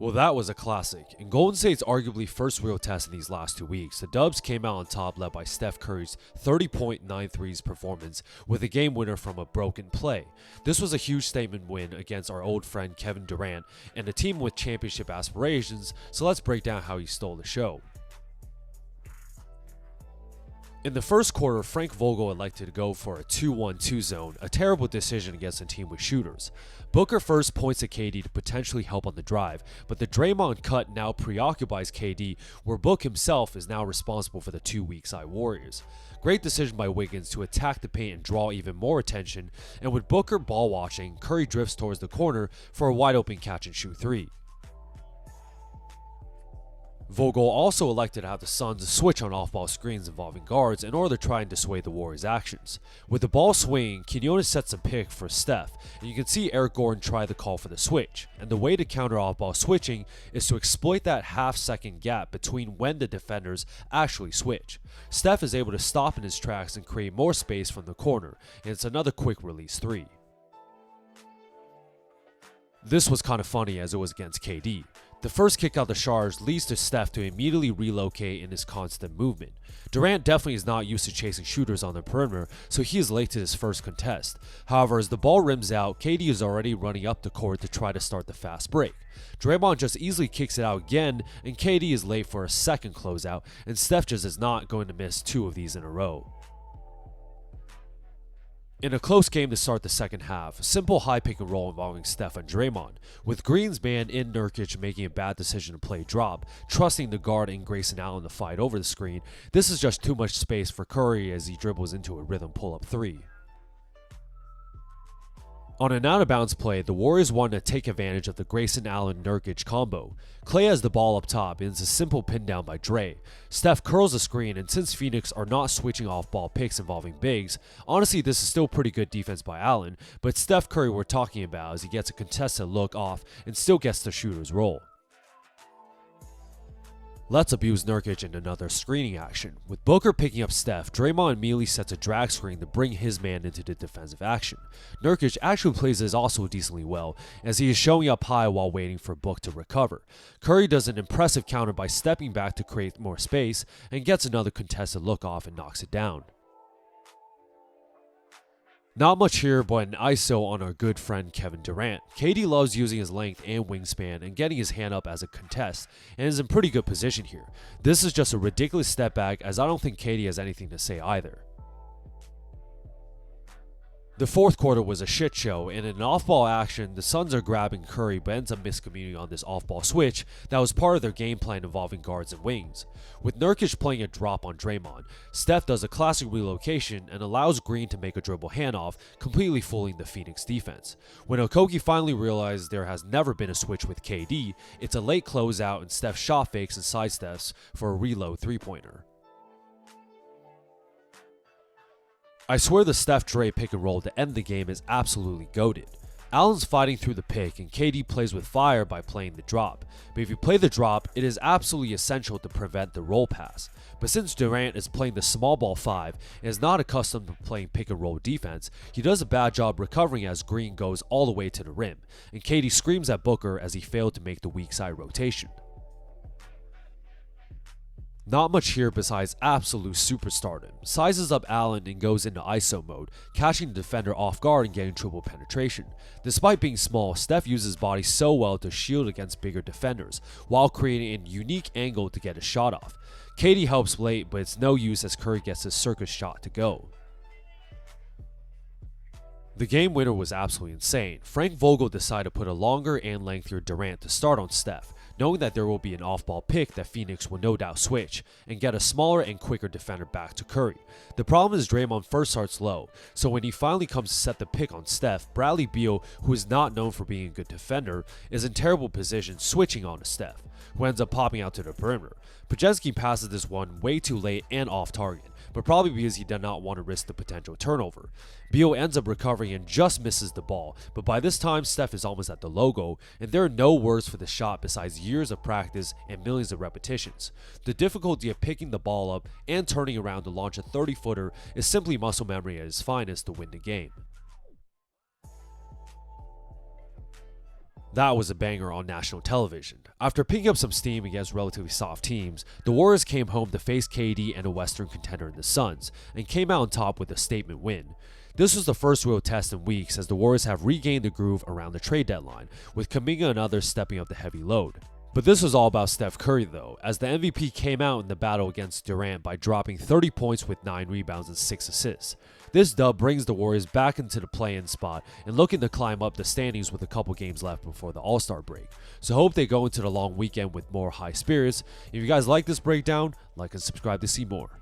Well, that was a classic. In Golden State's arguably first real test in these last 2 weeks, the Dubs came out on top led by Steph Curry's 30-point 9 threes performance with a game winner from a broken play. This was a huge statement win against our old friend Kevin Durant and a team with championship aspirations, so let's break down how he stole the show. In the first quarter, Frank Vogel elected to go for a 2-1-2 zone, a terrible decision against a team with shooters. Booker first points at KD to potentially help on the drive, but the Draymond cut now preoccupies KD, where Book himself is now responsible for the 2 weak side Warriors. Great decision by Wiggins to attack the paint and draw even more attention, and with Booker ball watching, Curry drifts towards the corner for a wide open catch and shoot three. Vogel also elected to have the Suns switch on off-ball screens involving guards in order to try and dissuade the Warriors' actions. With the ball swinging, Quinones sets a pick for Steph, and you can see Eric Gordon try the call for the switch. And the way to counter off-ball switching is to exploit that half-second gap between when the defenders actually switch. Steph is able to stop in his tracks and create more space from the corner, and it's another quick release three. This was kind of funny as it was against KD. The first kick out the charge leads to Steph to immediately relocate in his constant movement. Durant definitely is not used to chasing shooters on the perimeter, so he is late to his first contest. However, as the ball rims out, KD is already running up the court to try to start the fast break. Draymond just easily kicks it out again, and KD is late for a second closeout, and Steph just is not going to miss 2 of these in a row. In a close game to start the second half, a simple high pick and roll involving Steph and Draymond, with Green's man in Nurkic making a bad decision to play drop, trusting the guard in Grayson Allen to fight over the screen. This is just too much space for Curry as he dribbles into a rhythm pull-up three. On an out-of-bounds play, the Warriors wanted to take advantage of the Grayson Allen-Nurkic combo. Clay has the ball up top and it's a simple pin down by Dre. Steph curls the screen, and since Phoenix are not switching off-ball picks involving bigs, honestly this is still pretty good defense by Allen, but Steph Curry we're talking about as he gets a contested look off and still gets the shooter's roll. Let's abuse Nurkic in another screening action. With Booker picking up Steph, Draymond immediately sets a drag screen to bring his man into the defensive action. Nurkic actually plays this also decently well, as he is showing up high while waiting for Book to recover. Curry does an impressive counter by stepping back to create more space, and gets another contested look off and knocks it down. Not much here but an ISO on our good friend Kevin Durant. KD loves using his length and wingspan and getting his hand up as a contest, and is in pretty good position here. This is just a ridiculous step back as I don't think KD has anything to say either. The fourth quarter was a shit show, and in an off-ball action, the Suns are grabbing Curry but ends up miscommunicating on this off-ball switch that was part of their game plan involving guards and wings. With Nurkic playing a drop on Draymond, Steph does a classic relocation and allows Green to make a dribble handoff, completely fooling the Phoenix defense. When Okogie finally realizes there has never been a switch with KD, it's a late closeout and Steph shot fakes and sidesteps for a reload three-pointer. I swear the Steph Dre pick and roll to end the game is absolutely goated. Allen's fighting through the pick and KD plays with fire by playing the drop, but if you play the drop, it is absolutely essential to prevent the roll pass. But since Durant is playing the small ball 5 and is not accustomed to playing pick and roll defense, he does a bad job recovering as Green goes all the way to the rim, and KD screams at Booker as he failed to make the weak side rotation. Not much here besides absolute superstardom. Sizes up Allen and goes into ISO mode, catching the defender off guard and getting triple penetration. Despite being small, Steph uses his body so well to shield against bigger defenders, while creating a unique angle to get a shot off. KD helps late, but it's no use as Curry gets his circus shot to go. The game winner was absolutely insane. Frank Vogel decided to put a longer and lengthier Durant to start on Steph, knowing that there will be an off-ball pick that Phoenix will no doubt switch, and get a smaller and quicker defender back to Curry. The problem is Draymond first starts low, so when he finally comes to set the pick on Steph, Bradley Beal, who is not known for being a good defender, is in terrible position switching on to Steph, who ends up popping out to the perimeter. Podziemski passes this one way too late and off target, but probably because he did not want to risk the potential turnover. Beal ends up recovering and just misses the ball, but by this time Steph is almost at the logo, and there are no words for the shot besides years of practice and millions of repetitions. The difficulty of picking the ball up and turning around to launch a 30-footer is simply muscle memory at its finest to win the game. That was a banger on national television. After picking up some steam against relatively soft teams, the Warriors came home to face KD and a Western contender in the Suns, and came out on top with a statement win. This was the first real test in weeks as the Warriors have regained the groove around the trade deadline, with Kuminga and others stepping up the heavy load. But this was all about Steph Curry though, as the MVP came out in the battle against Durant by dropping 30 points with 9 rebounds and 6 assists. This dub brings the Warriors back into the play-in spot and looking to climb up the standings with a couple games left before the All-Star break. So hope they go into the long weekend with more high spirits. If you guys like this breakdown, like and subscribe to see more.